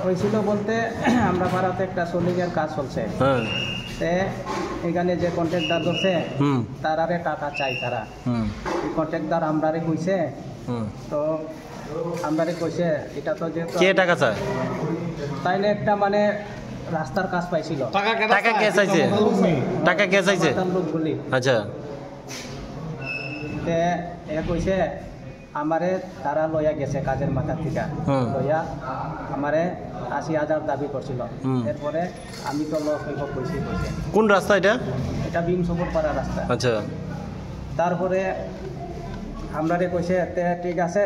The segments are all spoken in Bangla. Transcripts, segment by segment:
হয়েছিল বলতে আমরা পাড়াতে একটা সোলিংয়ের কাজ চলছে। তে এখানে যে কন্ট্রাক্টর করছে তারারে টাকা চাই তারা। কন্ট্রাক্টর আমরারে কইছে, তো আমরারে কইছে এটা তো যে কে টাকা চায় তাইলে একটা মানে রাস্তার কাজ পাইছিল। টাকা কে চাইছে? টাকা কে চাইছে? লোকগুলি। আচ্ছা, তে এ কইছে আমারে তারা লইয়া গেছে কাজের মাথা থেকে, লইয়া আমারে ৮০,০০০ দাবি করছিল। এরপরে আমি তো লস হইব কইছি। কোন রাস্তা এটা? এটা ভীম সবরপাড়া রাস্তা। আচ্ছা, তারপরে আমরারে কইছে তে ঠিক আছে,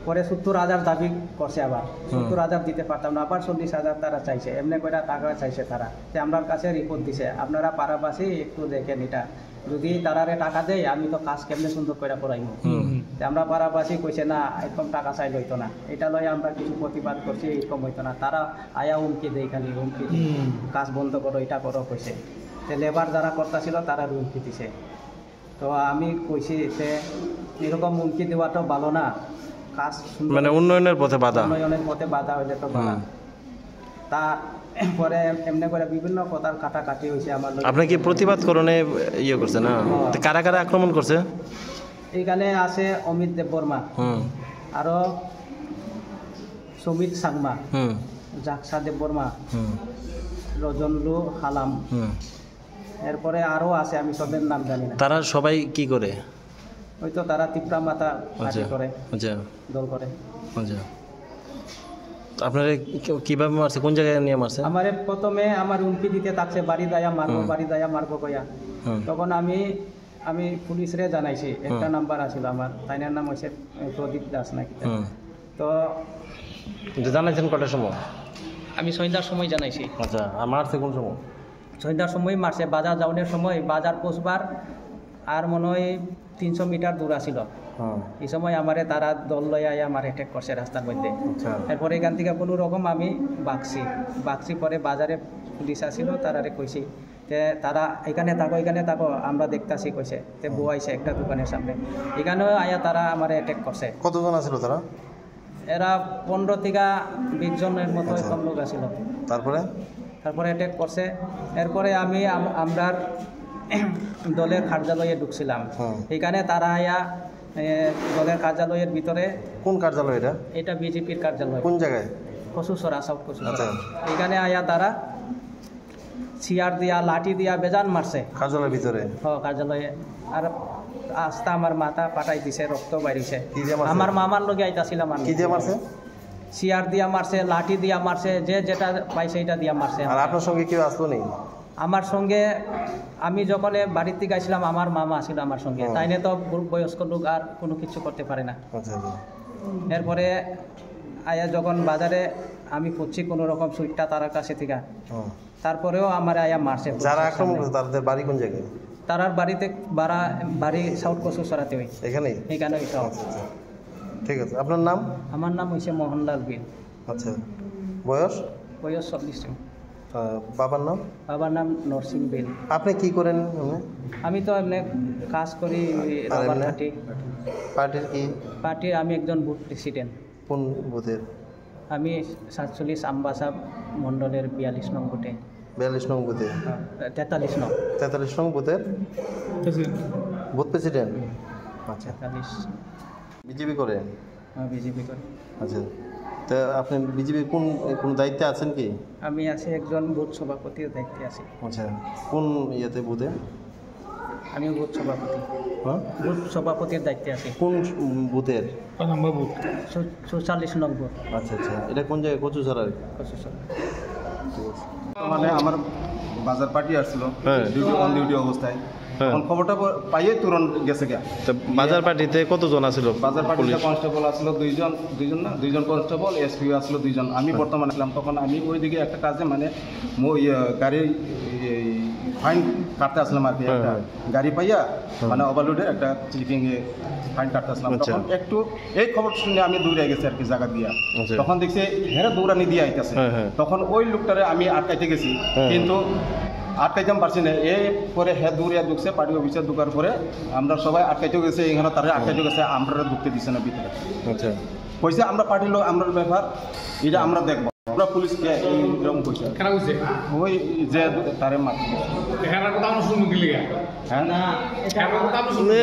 পরে ৭০,০০০ দাবি করছে। আবার ৭০,০০০ দিতে পারতাম না, আবার ৪০,০০০ তারা চাইছে। এমনি করে টাকা চাইছে তারা। যে আমরা কাছে রিপোর্ট দিছে, আপনারা পাড়াবাসী একটু দেখেন এটা, যদি তারারে টাকা দেয় আমি তো কাজ কেমনে সুন্দর করে করাইব। আমরা পাড়াবাসী কইছে না এরকম টাকা চাইলে হইতো না। এটা লয় আমরা কিছু প্রতিবাদ করছি, এরকম হইতো না। তারা আয়া হুমকি দেয়, খালি হুমকি কাজ বন্ধ করো, এটা করো কইছে। তো লেবার যারা করতেছিল তারা হুমকি দিছে। তো আমি কইছি যে এরকম হুমকি দেওয়াটা ভালো না, কাজ মানে উন্নয়নের পথে বাধা, উন্নয়নের পথে বাধা হইলে তো ভালো। তারপরে এমনি করে বিভিন্ন কথার কাটাকাটি হয়েছে আমার। আপনি কি প্রতিবাদ করণে ইয়ে করছে না? কারা কারা আক্রমণ করছে? এখানে আছে অমিত দেববর্মা, আরো সুমিত সাংমা, জাকসা দেববর্মা, রজনলু হালাম, এরপরে আরো আছে, আমি সবের নাম জানি না। তারা সবাই কি করে? ওই তো তারা তিপ্রা মাথা পার্টি করে, দল করে। আচ্ছা, আপনারা কিভাবে মারছে? কোন জায়গায় নিয়ে মারছে? আমারে প্রথমে আমার হুমকি দিতে থাকছে, বাড়ি দায়া মারবো, বাড়ি দায়া মারবো কইয়া। তখন আমি পুলিশরে জানাইছি, একটা নাম্বার আছিল আমার, তাইনার নাম হচ্ছে প্রদীপ দাস নাকি। তো জানাইছেন কটার সময়? আমি সন্ধ্যার সময় জানাইছি। আচ্ছা, আর মারছে কোন সময়? সন্ধ্যার সময় মারছে, বাজার যাওয়ার সময়, বাজার পৌঁছবার আর মনে হয় ৩০০ মিটার দূর আসিল। এই সময় আমারে তারা দল লইয়া আমার অ্যাটাক করছে রাস্তার মধ্যে। এরপরে এখান থেকে কোনো রকম আমি বাগছি পরে বাজারে পুলিশ আসিল, তারারে কইছি যে তারা এখানে থাকো আমরা দেখতাছি কইছে। তে বউয়াইছে একটা দোকানের সামনে, এখানেও আয়া তারা আমার অ্যাটাক করছে। কতজন আছিল তারা? এরা ১৫ থেকে ২০ জনের মতো কম লোক আসিল। তারপরে অ্যাটাক করছে। এরপরে আমি আমরার দলের কার্যালয়ে ঢুকছিলাম। এখানে তারা আয়া দলের কার্যালয়ের ভিতরে। কোন কার্যালয় এটা? এটা বিজেপির কার্যালয়। কোন জায়গায়? কচুছড়া, সাউথ কচুছড়া। এখানে আয়া তারা চেয়ার দিয়া, লাঠি দিয়া বেজান মারছে কার্যালয়ের ভিতরে। কার্যালয়ে। আর আস্তা আমার মাথা পাঠাই দিছে, রক্ত বাইরিছে। আমার মামার লগে আইতাছিলাম আমি। কি দিয়ে মারছে? চেয়ার দিয়া মারছে, লাঠি দিয়া মারছে, যে যেটা পাইছে এটা দিয়া মারছে। আর আপনার সঙ্গে কেউ আসলো নেই? আমার সঙ্গে আমি যখন বাড়ির থেকে আসলাম, আমার মামা ছিল আমার সঙ্গে। তাইনে তো বয়স্ক লোক আর কোনো কিছু করতে পারে না। এরপরে আয়া যখন বাজারে আমি খুঁজছি কোনো রকম সুইটটা তার কাছে থেকে, তারপরেও আমার আয়া মারছে। যারা আক্রমণ করছে তাদের বাড়ি কোন জায়গায়? তারার বাড়িতে বাড়ি সাউথ কচুছড়াতে হয়। এখানেই? ঠিক আছে। আপনার নাম? আমার নাম হচ্ছে মোহনলাল বিল। আচ্ছা, বয়স? 40। বাবার নাম? বাবার নাম নরসিং বিল। আপনি কি করেন? আমি তো এমনি কাজ করি পার্টির কি? পার্টির আমি একজন বুথ প্রেসিডেন্ট। কোন বুথের? আমি 47 আমবাসা মণ্ডলের 42 নং বুথে। 42 নং বুথে? 43 নং। 43 নং বুথের বুথ প্রেসিডেন্ট। আচ্ছা, 43। বিজেপি করেন? হ্যাঁ, বিজেপি করি। আচ্ছা, তা আপনি বিজেপির কোন দায়িত্বে আছেন কি? আমি আছি একজন বুথ সভাপতির দায়িত্বে আছি। আচ্ছা, কোন ইয়েতে বুথে? আমি বুথ সভাপতি। বুথ সভাপতির দায়িত্বে আছি। কোন বুথের? নম্বর বুথ? 44 নং বুথ। আচ্ছা আচ্ছা, এটা কোন জায়গায়? কচুছড়া। মানে আমার বাজার পার্টি আসছিল অন ডিউটি অবস্থায়, তখন খবরটা পাইয়ে তুরন্ত গেছে গিয়া। বাজার পার্টিতে কতজন আছিল? বাজার পার্টিতে কনস্টেবল আসছিল দুইজন কনস্টেবল, এসপিও আসছিল 2 জন। আমি বর্তমানে ছিলাম। তখন আমি ওইদিকে একটা কাজে মানে গাড়ির ফাইন কাটতে আসলাম আর কি। একটা গাড়ি পাইয়া মানে ওভারলোডের একটা স্লিপিংয়ে ফাইন কাটতে আসলাম। তখন একটু এই খবর শুনে আমি দৌড়ে গেছি আর কি জায়গা দিয়া। তখন দেখছি হেরা দৌড়ানি দিয়ে আইতেছে। তখন ওই লোকটারে আমি আটকাইতে গেছি, কিন্তু আটকাইতাম পারছি না, এই পরে হ্যাঁ দূরে ঢুকছে পার্টি অফিসে ঢুকার পরে আমরা সবাই আটকাইতে গেছে, এখানে তারা আটকাইতে গেছে, আমরা ঢুকতে দিচ্ছে না ভিতরে। আচ্ছা কইছে আমরা পার্টির লোক, আমরা ব্যাপার এটা আমরা দেখবো, আমরা পুলিশকে এইরকম কইছে। কেন বুঝছে ওই যে তারে মারছে। এখানে কথা আমরা শুনবো কি লিগা? হ্যাঁ এখানে কথা আমরা শুনবো